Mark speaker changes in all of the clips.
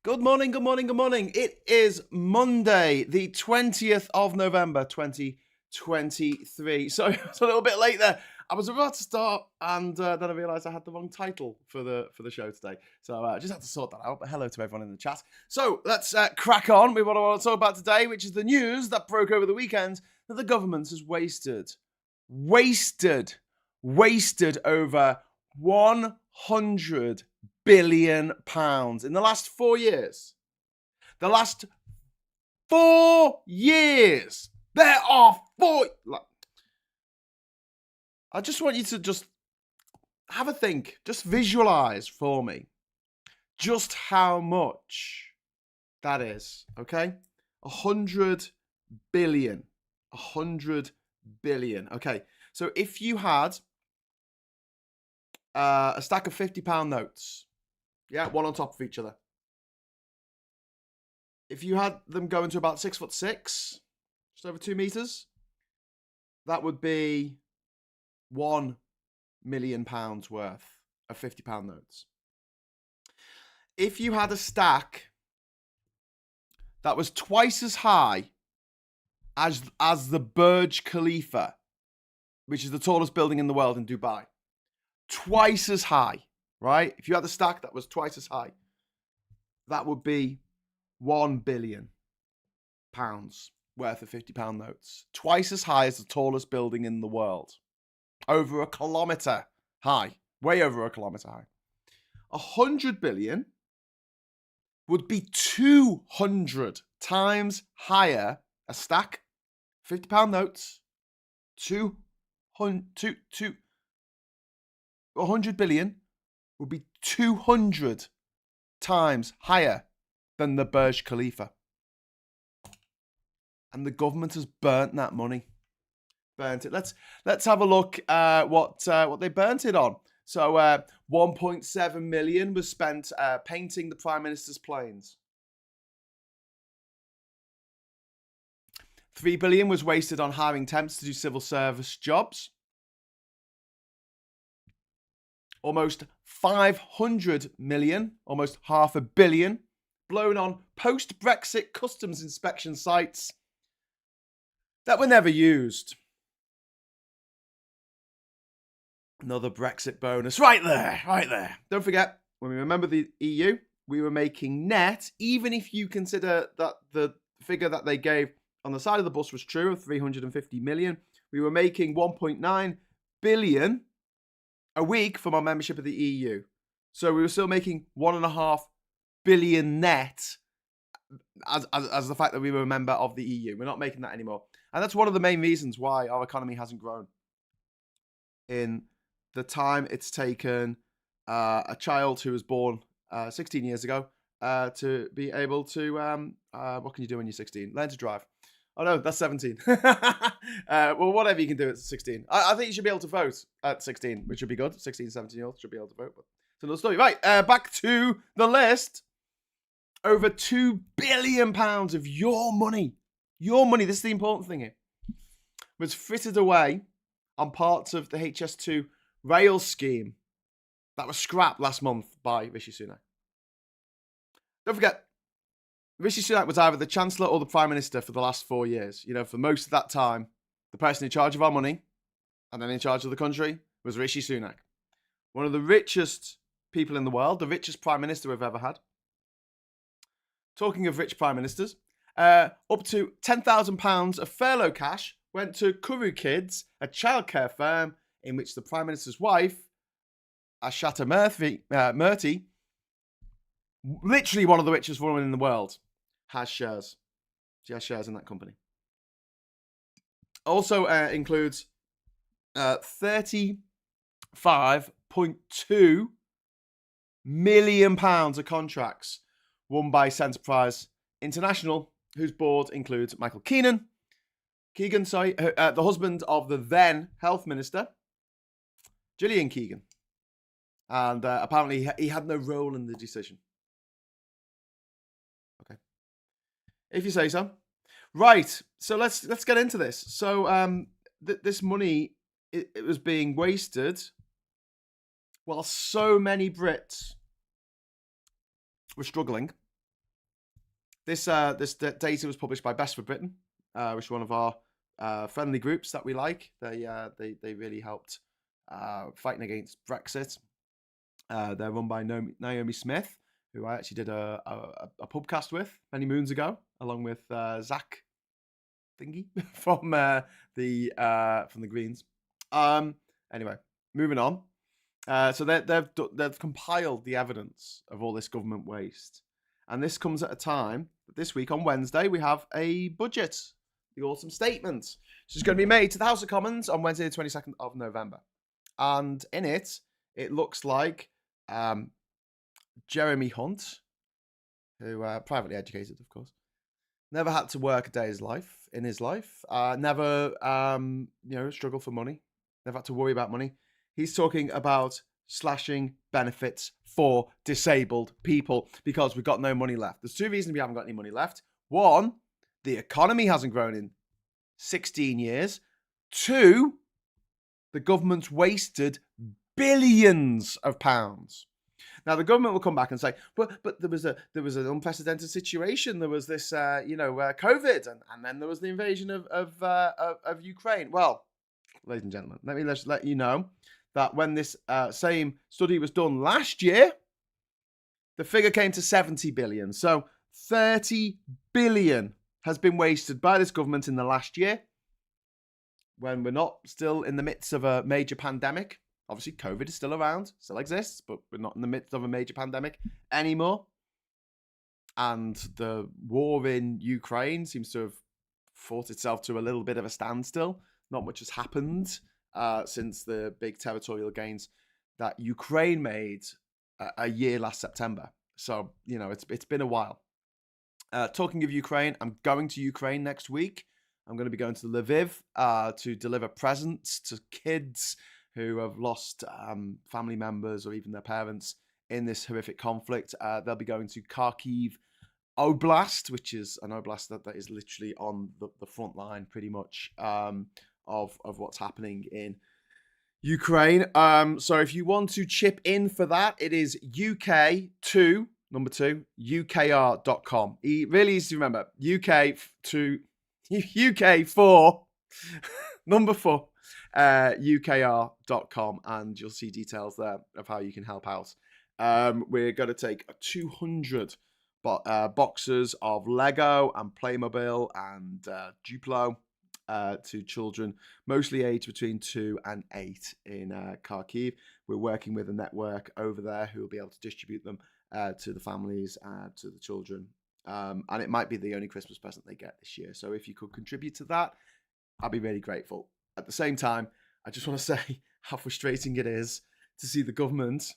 Speaker 1: Good morning, good morning, good morning. It is Monday, the 20th of November, 2023. Sorry, it's a little bit late there. I was about to start and then I realised I had the wrong title for the show today. So I just had to sort that out. But hello to everyone in the chat. So let's crack on with what I want to talk about today, which is the news that broke over the weekend that the government has wasted over £100 billion in the last 4 years. The last 4 years. There are four. I just want you to just have a think. Just visualize for me just how much that is. Okay? 100 billion. 100 billion. Okay. So if you had a stack of £50 notes, yeah, one on top of each other. If you had them going to about 6'6", just over 2 meters, that would be £1 million worth of £50 notes. If you had a stack that was twice as high as the Burj Khalifa, which is the tallest building in the world in Dubai, twice as high, right? If you had a stack that was twice as high, that would be £1 billion worth of £50 notes. Twice as high as the tallest building in the world. Over a kilometre high. Way over a kilometre high. 100 billion would be 200 times higher. A stack, £50 notes, 100 billion would be 200 times higher than the Burj Khalifa. And the government has burnt that money. Burnt it. Let's have a look at what they burnt it on. So 1.7 million was spent painting the Prime Minister's planes. 3 billion was wasted on hiring temps to do civil service jobs. Almost 500 million, almost £500 million, blown on post-Brexit customs inspection sites that were never used. Another Brexit bonus. Right there. Don't forget, when we remember the EU, we were making net, even if you consider that the figure that they gave on the side of the bus was true, of 350 million, we were making 1.9 billion a week from our membership of the EU. So we were still making 1.5 billion net as the fact that we were a member of the EU. We're not making that anymore. And that's one of the main reasons why our economy hasn't grown in the time it's taken a child who was born 16 years ago to be able to, what can you do when you're 16? Learn to drive. Oh no, that's 17. Well, whatever you can do at 16. I think you should be able to vote at 16, which would be good. 16, 17-year-olds should be able to vote, but it's another story. Right, back to the list. Over £2 billion of your money, this is the important thing here, was frittered away on parts of the HS2 rail scheme that was scrapped last month by Rishi Sunak. Don't forget, Rishi Sunak was either the Chancellor or the Prime Minister for the last 4 years. You know, for most of that time, the person in charge of our money and then in charge of the country was Rishi Sunak. One of the richest people in the world, the richest Prime Minister we've ever had. Talking of rich Prime Ministers, up to £10,000 of furlough cash went to Kuru Kids, a childcare firm in which the Prime Minister's wife, Ashata Murthy, literally one of the richest women in the world, has shares. She has shares in that company. Also includes £35.2 million of contracts won by Centerprise International, whose board includes Michael Keegan, the husband of the then Health Minister, Gillian Keegan. And apparently he had no role in the decision. Okay. If you say so. Right, so let's get into this. So this money, it was being wasted while so many Brits were struggling This data was published by Best for Britain, which is one of our friendly groups that we like. They really helped fighting against Brexit. They're run by Naomi Smith, who I actually did a podcast with many moons ago, along with Zach Thingy from the Greens. Anyway, moving on. So they've compiled the evidence of all this government waste, and this comes at a time that this week on Wednesday we have a budget, the autumn statement, which is going to be made to the House of Commons on Wednesday, the 22nd of November, and in it looks like Jeremy Hunt, who privately educated, of course, never had to work a day in his life, never struggled for money, never had to worry about money. He's talking about slashing benefits for disabled people because we've got no money left. There's two reasons we haven't got any money left. One, the economy hasn't grown in 16 years. Two, the government's wasted billions of pounds. Now the government will come back and say, but there was an unprecedented situation. There was this COVID, and then there was the invasion of Ukraine. Well, ladies and gentlemen, let me just let you know that when this same study was done last year, the figure came to 70 billion. So 30 billion has been wasted by this government in the last year, when we're not still in the midst of a major pandemic. Obviously, COVID is still around, still exists, but we're not in the midst of a major pandemic anymore. And the war in Ukraine seems to have fought itself to a little bit of a standstill. Not much has happened since the big territorial gains that Ukraine made a year last September. So, it's been a while. Talking of Ukraine, I'm going to Ukraine next week. I'm going to be going to Lviv to deliver presents to kids who have lost family members or even their parents in this horrific conflict. They'll be going to Kharkiv Oblast, which is an oblast that is literally on the front line pretty much of what's happening in Ukraine. So if you want to chip in for that, it is UK2, number 2, UKR.com. Really easy to remember. UK4, number 4, UKR.com, and you'll see details there of how you can help out. We're going to take 200 boxes of Lego and Playmobil and Duplo to children, mostly aged between 2 and 8 in Kharkiv. We're working with a network over there who will be able to distribute them to the families, to the children. And it might be the only Christmas present they get this year. So if you could contribute to that, I'd be really grateful. At the same time, I just want to say how frustrating it is to see the government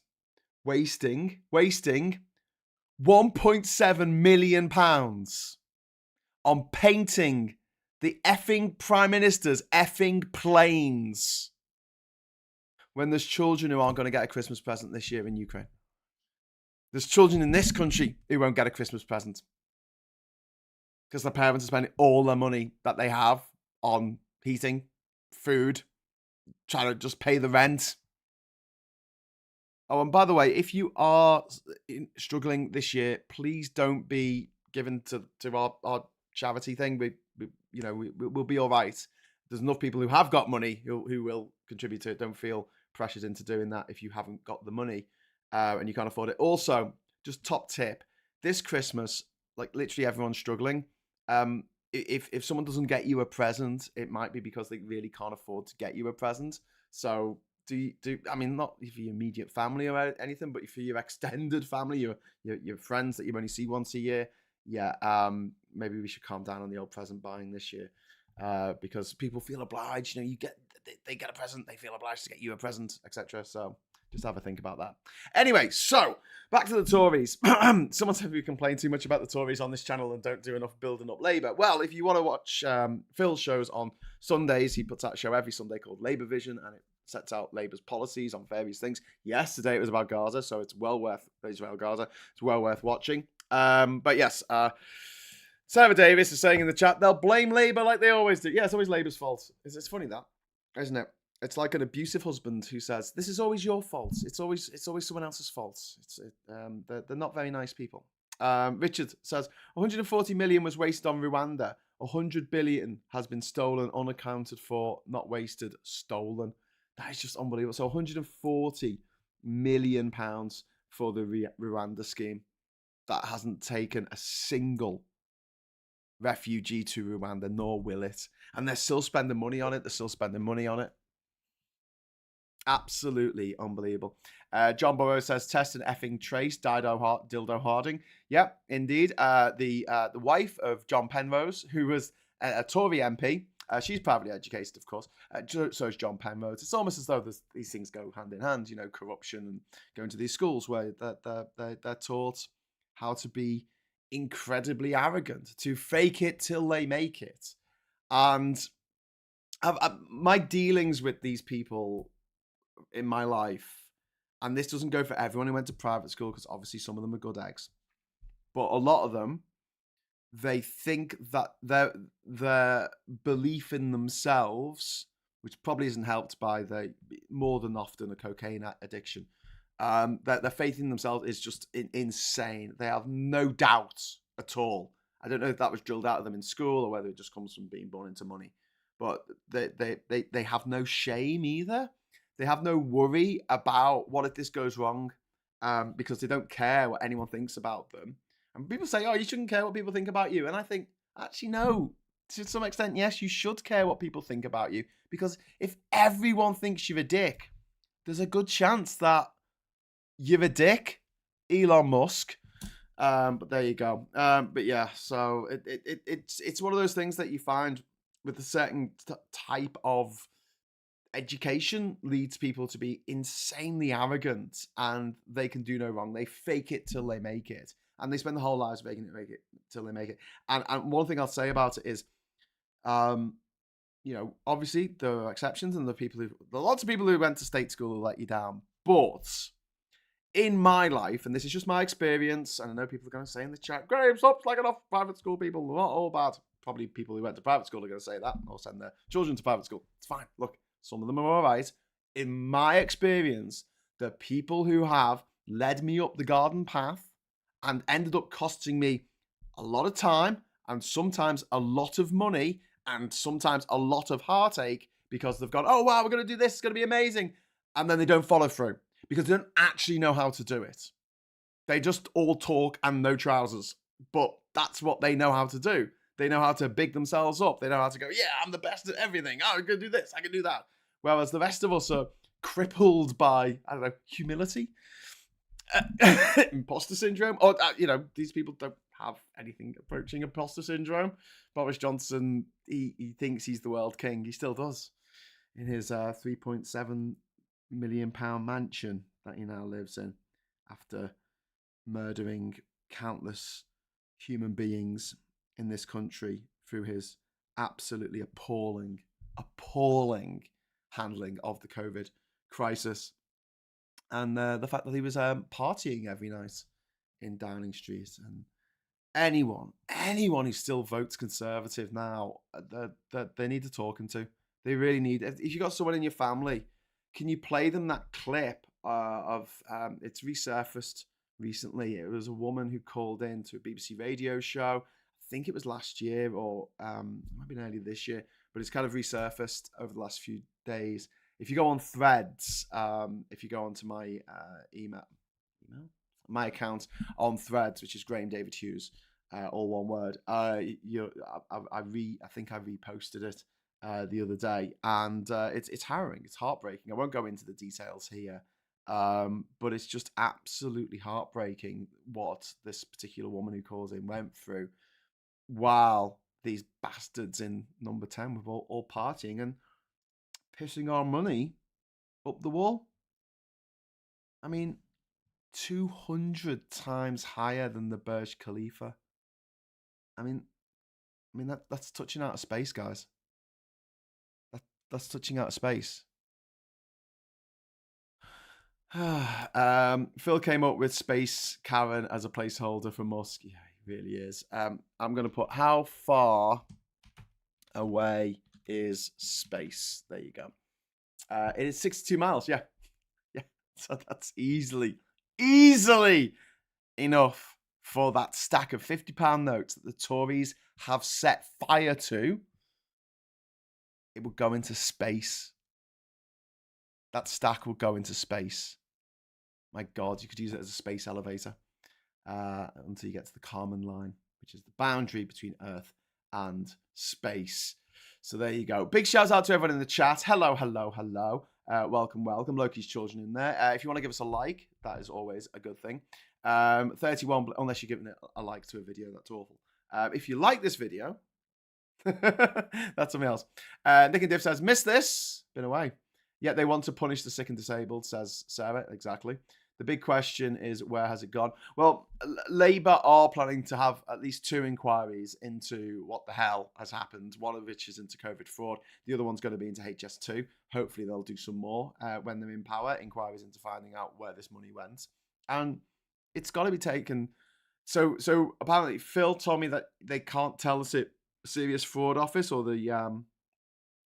Speaker 1: wasting £1.7 million on painting the effing Prime Minister's effing planes when there's children who aren't going to get a Christmas present this year in Ukraine. There's children in this country who won't get a Christmas present because their parents are spending all their money that they have on heating, food, trying to just pay the rent. Oh, and by the way, if you are struggling this year, please don't be given to our charity thing. We'll be all right. There's enough people who have got money who will contribute to it. Don't feel pressured into doing that if you haven't got the money and you can't afford it. Also, just top tip, this Christmas, like literally everyone's struggling. If someone doesn't get you a present, it might be because they really can't afford to get you a present. So not for your immediate family or anything, but for your extended family, your friends that you only see once a year, maybe we should calm down on the old present buying this year, because people feel obliged. They get a present, they feel obliged to get you a present, etc. So just have a think about that. Anyway, so back to the Tories. Someone said we complain too much about the Tories on this channel and don't do enough building up Labour. Well, if you want to watch Phil's shows on Sundays, he puts out a show every Sunday called Labour Vision, and it sets out Labour's policies on various things. Yesterday it was about Gaza, so it's well worth Gaza. It's well worth watching. But yes, Sarah Davis is saying in the chat they'll blame Labour like they always do. Yeah, it's always Labour's fault. It's funny that, isn't it? It's like an abusive husband who says, "This is always your fault. It's always someone else's fault." They're not very nice people. Richard says 140 million was wasted on Rwanda. 100 billion has been stolen, unaccounted for, not wasted, stolen. That is just unbelievable. So 140 million pounds for the Rwanda scheme. That hasn't taken a single refugee to Rwanda, nor will it. And they're still spending money on it. Absolutely unbelievable. John Burrow says, test and effing trace, dildo Harding. Yep, indeed. The wife of John Penrose, who was a Tory MP, she's privately educated, of course. So is John Penrose. It's almost as though these things go hand in hand, corruption and going to these schools where they're taught how to be incredibly arrogant, to fake it till they make it. And my dealings with these people in my life, and this doesn't go for everyone who went to private school, because obviously some of them are good eggs, but a lot of them, they think that their belief in themselves, which probably isn't helped by the more than often a cocaine addiction, that their faith in themselves is just insane. They have no doubt at all. I don't know if that was drilled out of them in school or whether it just comes from being born into money, but they have no shame either. They have no worry about what if this goes wrong, because they don't care what anyone thinks about them. And people say, oh, you shouldn't care what people think about you. And I think, actually, no. To some extent, yes, you should care what people think about you. Because if everyone thinks you're a dick, there's a good chance that you're a dick. Elon Musk. But there you go. But yeah, so it's one of those things that you find with a certain type of education leads people to be insanely arrogant, and they can do no wrong. They fake it till they make it, and they spend the whole lives making it till they make it. And one thing I'll say about it is, obviously there are exceptions, and there are lots of people who went to state school who let you down. But in my life, and this is just my experience, and I know people are going to say in the chat, Graham, stop slagging off private school people. They're not all bad. Probably people who went to private school are going to say that, or send their children to private school. It's fine. Look, some of them are all right. In my experience, the people who have led me up the garden path and ended up costing me a lot of time, and sometimes a lot of money, and sometimes a lot of heartache, because they've gone, oh, wow, we're going to do this. It's going to be amazing. And then they don't follow through because they don't actually know how to do it. They just all talk and no trousers. But that's what they know how to do. They know how to big themselves up. They know how to go, yeah, I'm the best at everything. Oh, I can do this. I can do that. Whereas the rest of us are crippled by, I don't know, humility, imposter syndrome. Or, these people don't have anything approaching imposter syndrome. Boris Johnson, he thinks he's the world king. He still does. In his £3.7 million mansion that he now lives in, after murdering countless human beings in this country through his absolutely appalling handling of the COVID crisis, and the fact that he was partying every night in Downing Street. And anyone who still votes Conservative now, they need to talking to. They really need. If you got someone in your family, can you play them that clip of it's resurfaced recently? It was a woman who called in to a BBC radio show. I think it was last year, or it might have been early this year, but it's kind of resurfaced over the last few days. If you go on Threads, if you go onto my my account on Threads, which is Graham David Hughes, all one word. I think I reposted it the other day, and it's harrowing. It's heartbreaking. I won't go into the details here, but it's just absolutely heartbreaking what this particular woman who calls in went through, while these bastards in number 10 were all partying and pissing our money up the wall. I mean, 200 times higher than the Burj Khalifa. I mean that's touching out of space, guys. That's touching out of space. Phil came up with Space Karen as a placeholder for Musk. Yeah, he really is. I'm going to put, how far away is space? There you go. It is 62 miles. Yeah. So that's easily enough for that stack of £50 notes that the Tories have set fire to, it would go into space. That stack would go into space. My God, you could use it as a space elevator until you get to the Kármán line, which is the boundary between Earth and space. So there you go. Big shout out to everyone in the chat. Hello, hello, hello. Welcome, welcome. Loki's children in there. If you want to give us a like, that is always a good thing. 31, unless you're giving it a like to a video, that's awful. If you like this video, that's something else. Nick and Div says, missed this. Been away. Yet they want to punish the sick and disabled, says Sarah. Exactly. The big question is, where has it gone? Well, Labour are planning to have at least 2 inquiries into what the hell has happened, one of which is into COVID fraud. The other one's going to be into HS2. Hopefully they'll do some more when they're in power, inquiries into finding out where this money went. And it's got to be taken. So apparently Phil told me that they can't tell us it Serious Fraud Office or the,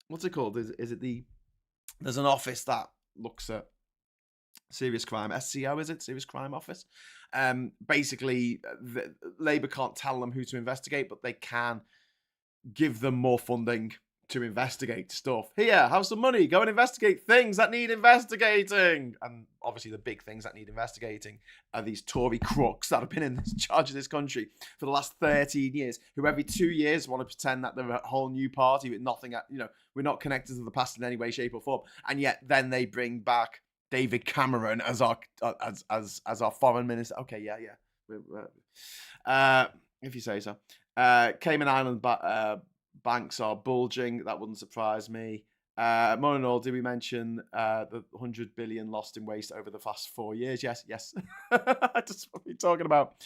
Speaker 1: what's it called? Is it the, there's an office that looks at serious crime, SCO, is it? Serious Crime Office. Basically, Labour can't tell them who to investigate, but they can give them more funding to investigate stuff. Here, have some money, go and investigate things that need investigating. And obviously the big things that need investigating are these Tory crooks that have been in charge of this country for the last 13 years, who every 2 years want to pretend that they're a whole new party with nothing, we're not connected to the past in any way, shape or form. And yet then they bring back David Cameron as our foreign minister. Okay, yeah. If you say so. Cayman Island banks are bulging. That wouldn't surprise me. More and all, did we mention the 100 billion lost in waste over the past 4 years? Yes. That's what we're talking about.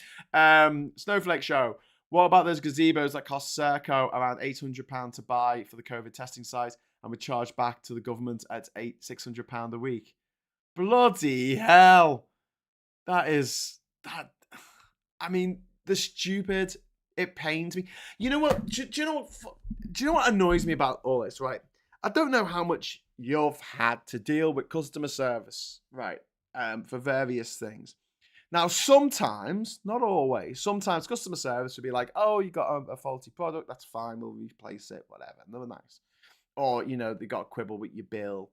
Speaker 1: Snowflake Show. What about those gazebos that cost Serco around £800 to buy for the COVID testing sites and were charged back to the government at £600 a week? Bloody hell. The stupid, it pains me. You know what? Do you know what annoys me about all this, right? I don't know how much you've had to deal with customer service, right? For various things. Now, sometimes, not always, sometimes customer service would be like, oh, you got a faulty product, that's fine, we'll replace it, whatever. And they were nice. Or, they got a quibble with your bill,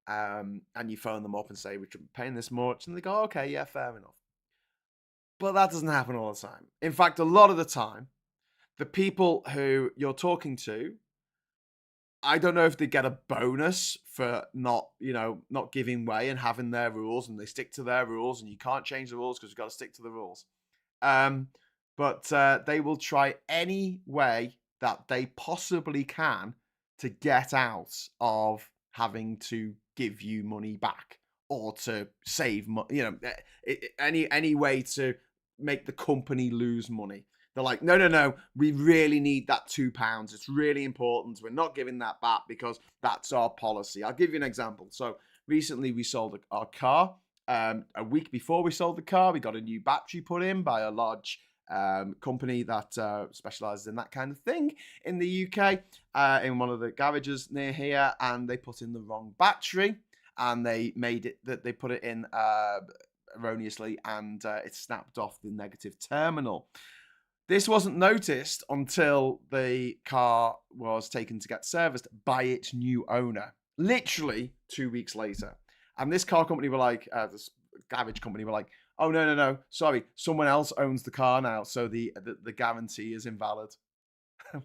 Speaker 1: and you phone them up and say, we're paying this much, and they go, okay, yeah, fair enough. But that doesn't happen all the time. In fact, a lot of the time, the people who you're talking to, I don't know if they get a bonus for not giving way and having their rules, and they stick to their rules, and you can't change the rules because you've got to stick to the rules. But they will try any way that they possibly can to get out of having to give you money back or to save money, any way to make the company lose money. They're like, no, we really need that £2. It's really important. We're not giving that back because that's our policy. I'll give you an example. So recently we sold our car. A week before we sold the car, we got a new battery put in by a large company that specializes in that kind of thing in the UK, in one of the garages near here, and they put in the wrong battery, and they made it that they put it in erroneously, and it snapped off the negative terminal. This wasn't noticed until the car was taken to get serviced by its new owner, literally 2 weeks later. And this car company were like, this garage company were like, oh, no, sorry, someone else owns the car now, so the guarantee is invalid.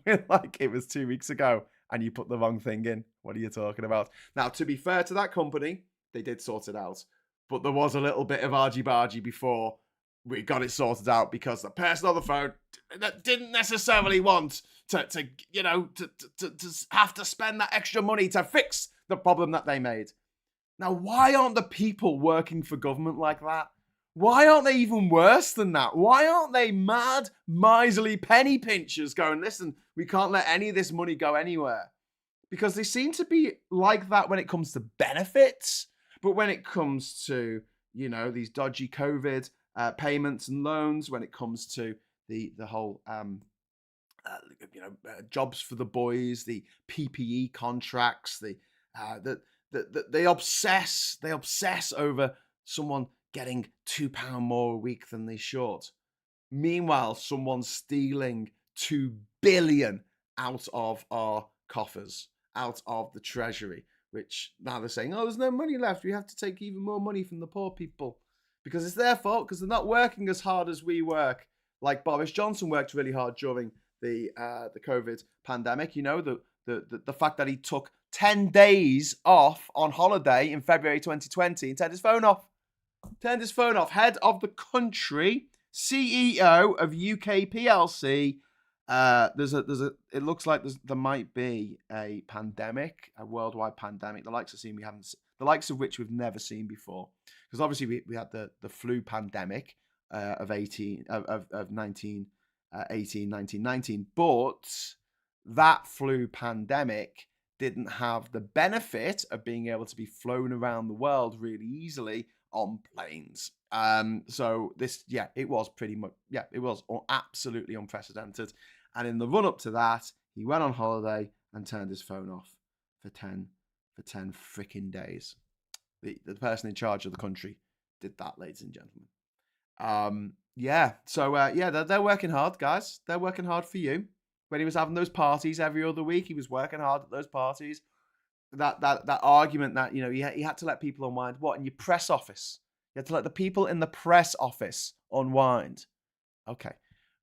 Speaker 1: We're like, it was 2 weeks ago, and you put the wrong thing in. What are you talking about? Now, to be fair to that company, they did sort it out. But there was a little bit of argy-bargy before we got it sorted out, because the person on the phone that didn't necessarily want to have to spend that extra money to fix the problem that they made. Now, why aren't the people working for government like that? Why aren't they even worse than that? Why aren't they mad, miserly penny pinchers going, listen, we can't let any of this money go anywhere? Because they seem to be like that when it comes to benefits, but when it comes to, these dodgy COVID payments and loans, when it comes to the whole jobs for the boys, the PPE contracts, they obsess over someone getting £2 more a week than they should. Meanwhile, someone's stealing 2 billion out of our coffers, out of the treasury, which now they're saying, oh, there's no money left. We have to take even more money from the poor people because it's their fault, because they're not working as hard as we work. Like Boris Johnson worked really hard during the COVID pandemic. You know, the fact that he took 10 days off on holiday in February 2020 and turned his phone off. Head of the country, CEO of UK PLC. It looks like there might be a pandemic, a worldwide pandemic, the likes of which we've never seen before. Because obviously we had the flu pandemic of 1919, but that flu pandemic didn't have the benefit of being able to be flown around the world really easily on planes. So it was absolutely unprecedented. And in the run up to that, he went on holiday and turned his phone off for 10 freaking days. The person in charge of the country did that, ladies and gentlemen. They're working hard, guys. They're working hard for you. When he was having those parties every other week, he was working hard at those parties. That argument that, he had to let people unwind. What, in your press office? You had to let the people in the press office unwind. Okay.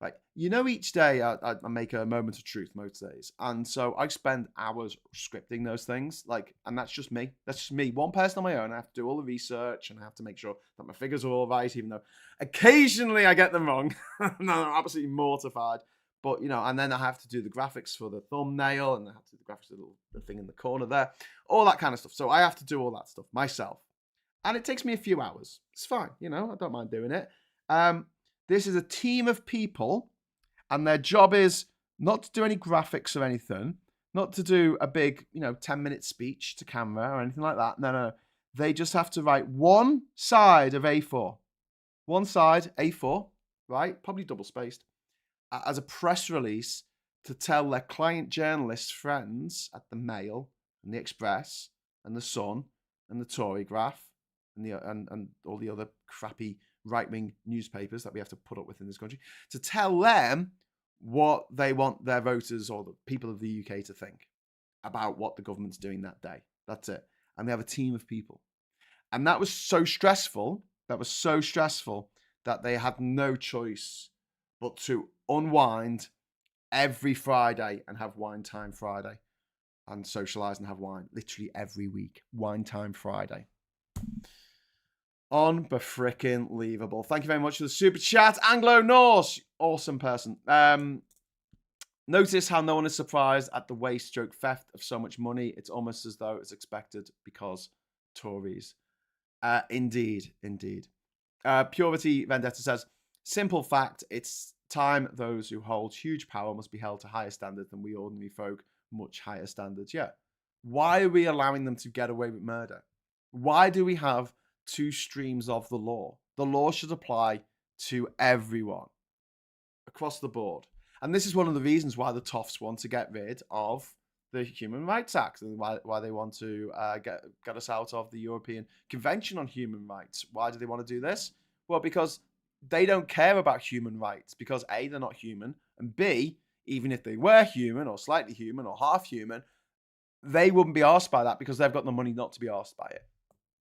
Speaker 1: Right. Each day I make a moment of truth most days. And so I spend hours scripting those things. And that's just me. That's just me. One person on my own. I have to do all the research and I have to make sure that my figures are all right, even though occasionally I get them wrong. And I'm absolutely mortified. But, and then I have to do the graphics for the thumbnail, and I have to do the graphics for the thing in the corner there, all that kind of stuff. So I have to do all that stuff myself. And it takes me a few hours. It's fine. I don't mind doing it. This is a team of people, and their job is not to do any graphics or anything, not to do a big, 10-minute speech to camera or anything like that. No. They just have to write one side of A4. One side, A4, right? Probably double-spaced. As a press release to tell their client journalist friends at the Mail and the Express and the Sun and the Tory Graph and all the other crappy right-wing newspapers that we have to put up with in this country, to tell them what they want their voters or the people of the UK to think about what the government's doing that day. That's it. And they have a team of people. And that was so stressful. That they had no choice but to unwind every Friday and have Wine Time Friday and socialise and have wine literally every week. Wine Time Friday. Unbefrickin-leavable. Thank you very much for the super chat. Anglo-Norse. Awesome person. Notice how no one is surprised at the waste/theft of so much money. It's almost as though it's expected because Tories. Indeed. Purity Vendetta says, simple fact, it's time those who hold huge power must be held to higher standards than we ordinary folk, much higher standards. Yeah. Why are we allowing them to get away with murder? Why do we have two streams of the law? The law should apply to everyone across the board. And this is one of the reasons why the Toffs want to get rid of the Human Rights Act and why they want to get us out of the European Convention on Human Rights. Why do they want to do this? Well, because they don't care about human rights, because A, they're not human, and B, even if they were human or slightly human or half human, they wouldn't be arsed by that because they've got the money not to be arsed by it.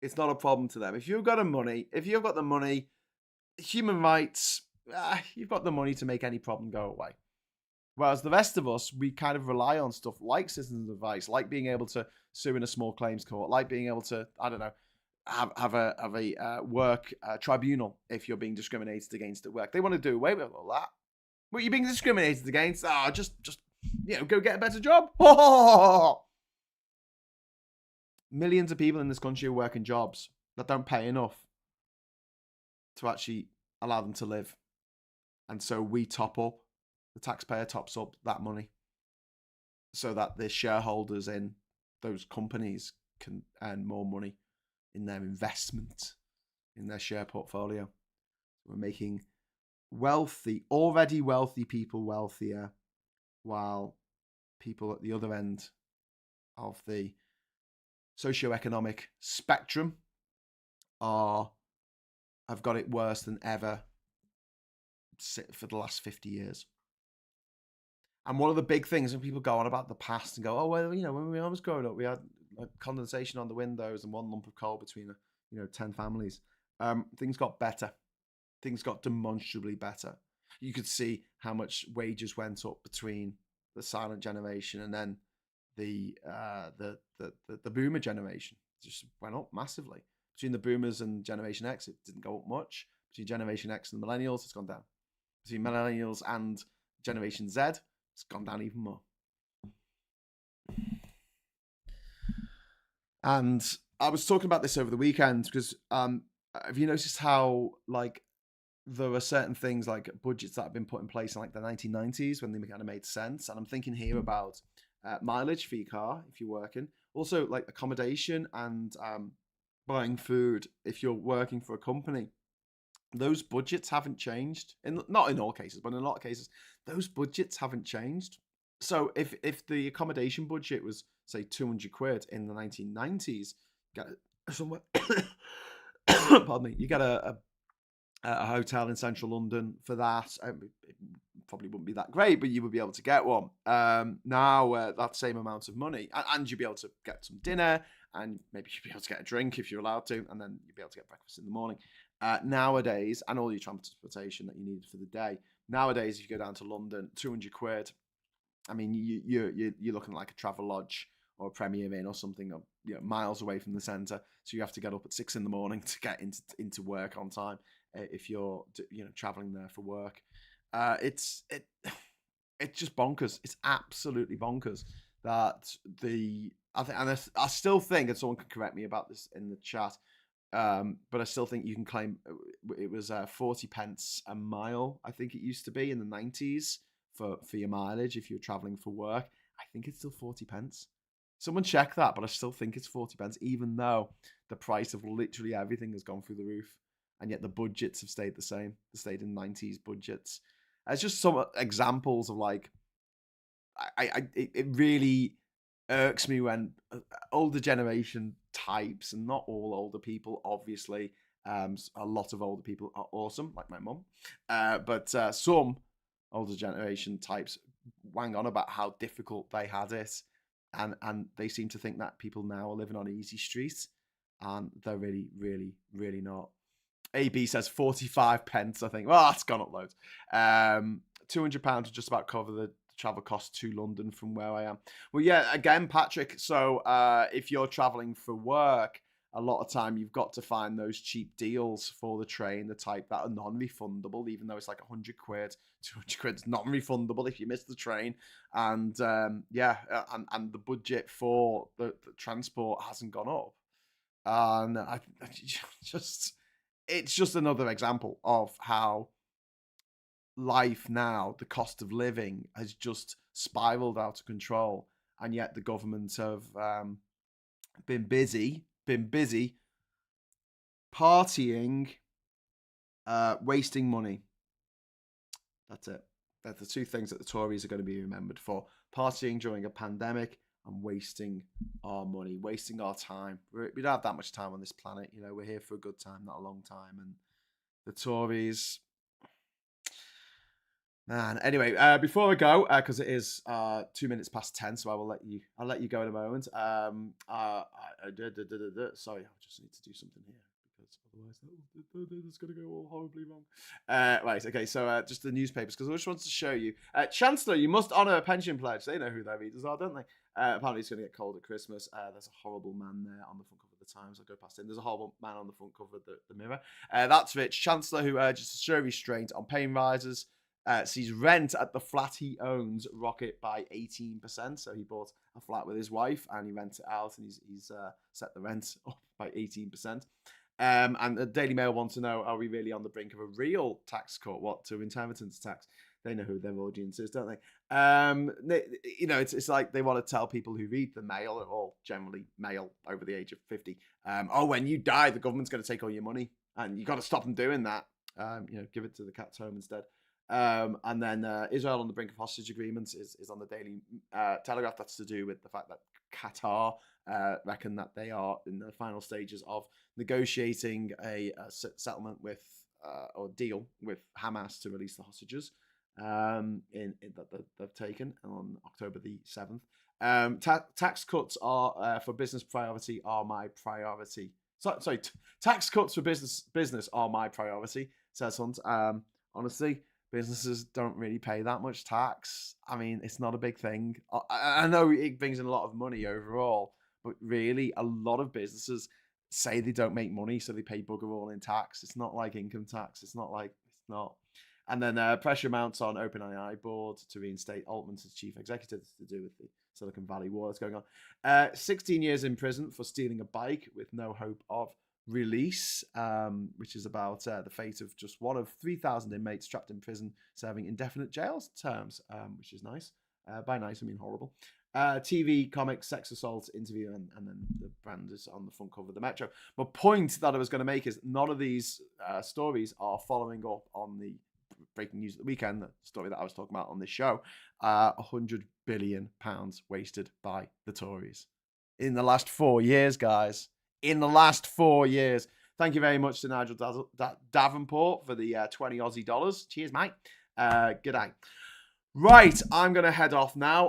Speaker 1: It's not a problem to them. If you've got the money, human rights, you've got the money to make any problem go away. Whereas the rest of us, we kind of rely on stuff like citizens' advice, like being able to sue in a small claims court, like being able to, have a work tribunal if you're being discriminated against at work. They want to do away with all that. What you're being discriminated against? Just go get a better job. Millions of people in this country are working jobs that don't pay enough to actually allow them to live. And so we top up, the taxpayer tops up that money so that the shareholders in those companies can earn more money in their investment, in their share portfolio. We're making already wealthy people wealthier, while people at the other end of the socioeconomic spectrum have got it worse than ever for the last 50 years. And one of the big things when people go on about the past and go, oh, well, when we was growing up, we had condensation on the windows and one lump of coal between, 10 families. Things got better. Things got demonstrably better. You could see how much wages went up between the silent generation and then the boomer generation. It just went up massively. Between the boomers and Generation X, it didn't go up much. Between Generation X and the millennials, it's gone down. Between millennials and Generation Z, it's gone down even more. And I was talking about this over the weekend because have you noticed how there are certain things like budgets that have been put in place in the 1990s when they kind of made sense? And I'm thinking here about mileage for your car if you're working, also accommodation and buying food if you're working for a company. Those budgets haven't changed. Not in all cases, but in a lot of cases, those budgets haven't changed. So if the accommodation budget was, say, 200 quid in the 1990s, get somewhere, pardon me, you get a hotel in central London for that. It probably wouldn't be that great, but you would be able to get one. Now, that same amount of money, and you'd be able to get some dinner, and maybe you'd be able to get a drink if you're allowed to, and then you'd be able to get breakfast in the morning. Nowadays, and all your transportation that you need for the day. Nowadays, if you go down to London, 200 quid. I mean, you're looking like a Travelodge or a Premier Inn or something, miles away from the centre. So you have to get up at 6 a.m. to get into work on time if you're traveling there for work. It's just bonkers. It's absolutely bonkers that I still think, and someone can correct me about this in the chat. But I still think you can claim it was 40 pence a mile. I think it used to be in the 90s for your mileage if you're traveling for work. I think it's still 40 pence. Someone check that, but I still think it's 40 pence, even though the price of literally everything has gone through the roof, and yet the budgets have stayed the same. They stayed in 90s budgets. It's just some examples of it really irks me when older generation types, and not all older people, obviously, a lot of older people are awesome, like my mum, but some older generation types wang on about how difficult they had it, and they seem to think that people now are living on easy street, and they're really, really, really not. AB says 45 pence, I think. Well, that's gone up loads. £200 would just about cover the travel costs to London from where I am. Well, yeah, again, Patrick, so if you're traveling for work, a lot of time you've got to find those cheap deals for the train, the type that are non-refundable, even though it's like 100 quid, 200 quid, it's non-refundable if you miss the train. And and the budget for the transport hasn't gone up. And it's just another example of how life now, the cost of living has just spiraled out of control, and yet the government have been busy partying, wasting money. That's it. That's the two things that the Tories are going to be remembered for: partying during a pandemic and wasting our money, wasting our time. We don't have that much time on this planet. We're here for a good time, not a long time. And the Tories, man. Anyway, before I go, because it is 2 minutes past 10, so I'll let you go in a moment. Sorry, I just need to do something here because otherwise it's going to go all horribly wrong. Right, okay. So just the newspapers, because I just wanted to show you. Chancellor, you must honour a pension pledge. They know who their readers are, don't they? Apparently it's going to get cold at Christmas. There's a horrible man there on the front cover of the Times. I'll go past him. There's a horrible man on the front cover of the Mirror. That's Rich. Chancellor who urges to show restraint on paying rises. Sees rent at the flat he owns rocket by 18%. So he bought a flat with his wife and he rents it out, and he's set the rent up by 18%. And the Daily Mail wants to know, are we really on the brink of a real tax cut? What, to inheritance tax? They know who their audience is, don't they? It's like they want to tell people who read the Mail, are all generally male over the age of 50. When you die, the government's going to take all your money, and you got to stop them doing that. Give it to the cat's home instead. And then Israel on the brink of hostage agreements is on the Daily Telegraph. That's to do with the fact that Qatar reckon that they are in the final stages of negotiating a settlement with or deal with Hamas to release the hostages that they've taken on October the 7th. Tax cuts are for business priority are my priority. Sorry, tax cuts for business are my priority, says Hunt. Honestly, businesses don't really pay that much tax. I mean, it's not a big thing. I know it brings in a lot of money overall, but really, a lot of businesses say they don't make money, so they pay bugger all in tax. It's not like income tax. It's not. And then pressure mounts on OpenAI board to reinstate Altman as chief executive to do with the Silicon Valley war that's going on. 16 years in prison for stealing a bike with no hope of release, which is about the fate of just one of 3,000 inmates trapped in prison serving indefinite jail terms, which is nice. By nice, I mean horrible. TV, comics, sex assault interview, and then the brand is on the front cover of the Metro. The point that I was going to make is none of these stories are following up on the breaking news of the weekend, the story that I was talking about on this show. £100 billion wasted by the Tories in the last 4 years, guys. In the last 4 years. Thank you very much to Nigel Davenport for the 20 Aussie dollars. Cheers, mate. Good day. Right, I'm going to head off now.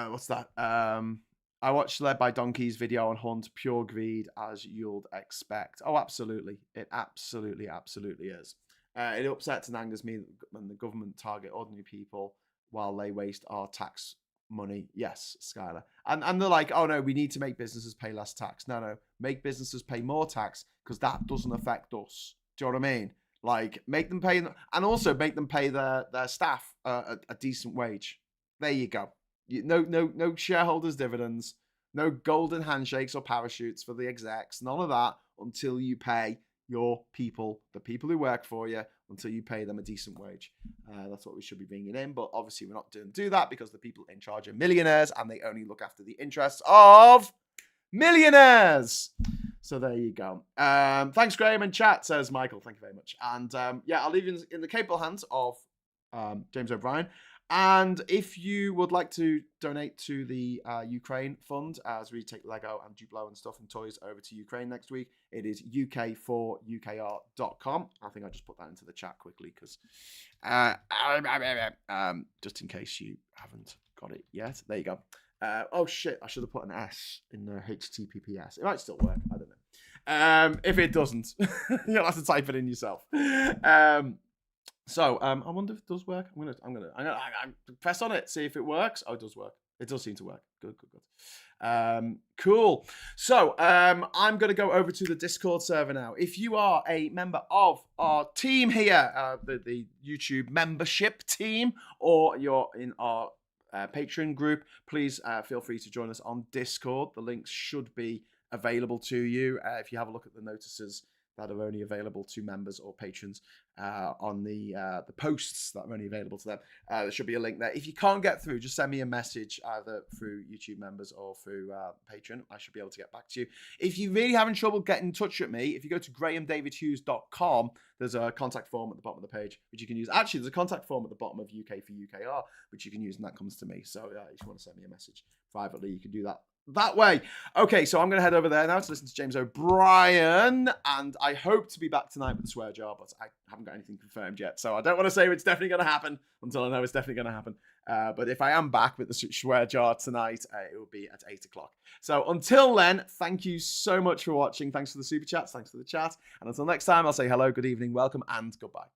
Speaker 1: What's that? I watched Led by Donkeys video on Hunt. Pure greed, as you'd expect. Oh, absolutely. It absolutely is. It upsets and angers me when the government target ordinary people while they waste our tax money. Yes, Skylar. And they're like, oh no, we need to make businesses pay less tax. No, make businesses pay more tax because that doesn't affect us. Do you know what I mean? Like, make them pay, and also make them pay their staff a decent wage. There you go. No shareholders' dividends, no golden handshakes or parachutes for the execs. None of that until you pay your people, the people who work for you, until you pay them a decent wage. That's what we should be bringing in. But obviously, we're not doing do that because the people in charge are millionaires and they only look after the interests of millionaires. So there you go. Thanks, Graham, in chat, says Michael. Thank you very much. And I'll leave you in the capable hands of James O'Brien. And if you would like to donate to the Ukraine fund, as we take Lego and Duplo and stuff and toys over to Ukraine next week, it is uk4ukr.com. I think I just put that into the chat quickly because just in case you haven't got it yet. There you go. Oh shit, I should have put an S in the HTTPS. It might still work, I don't know. If it doesn't, you'll have to type it in yourself. So I wonder if it does work. I'm gonna press on it, see if it works. Oh, it does work. It does seem to work. Good. Cool. So I'm gonna go over to the Discord server now. If you are a member of our team here, the YouTube membership team, or you're in our Patreon group, please feel free to join us on Discord. The links should be available to you if you have a look at the notices that are only available to members or patrons on the posts that are only available to them. There should be a link there. If you can't get through, just send me a message either through YouTube members or through Patreon. I should be able to get back to you. If you're really having trouble getting in touch with me, if you go to grahamdavidhughes.com, there's a contact form at the bottom of the page, which you can use. Actually, there's a contact form at the bottom of UK for UKR, which you can use, and that comes to me. So if you want to send me a message privately, you can do that way. Okay, so I'm going to head over there now to listen to James O'Brien, and I hope to be back tonight with the swear jar, but I haven't got anything confirmed yet, so I don't want to say it's definitely going to happen until I know it's definitely going to happen. But if I am back with the swear jar tonight, it will be at 8 o'clock. So until then, thank you so much for watching. Thanks for the super chats. Thanks for the chat. And until next time, I'll say hello, good evening, welcome, and goodbye.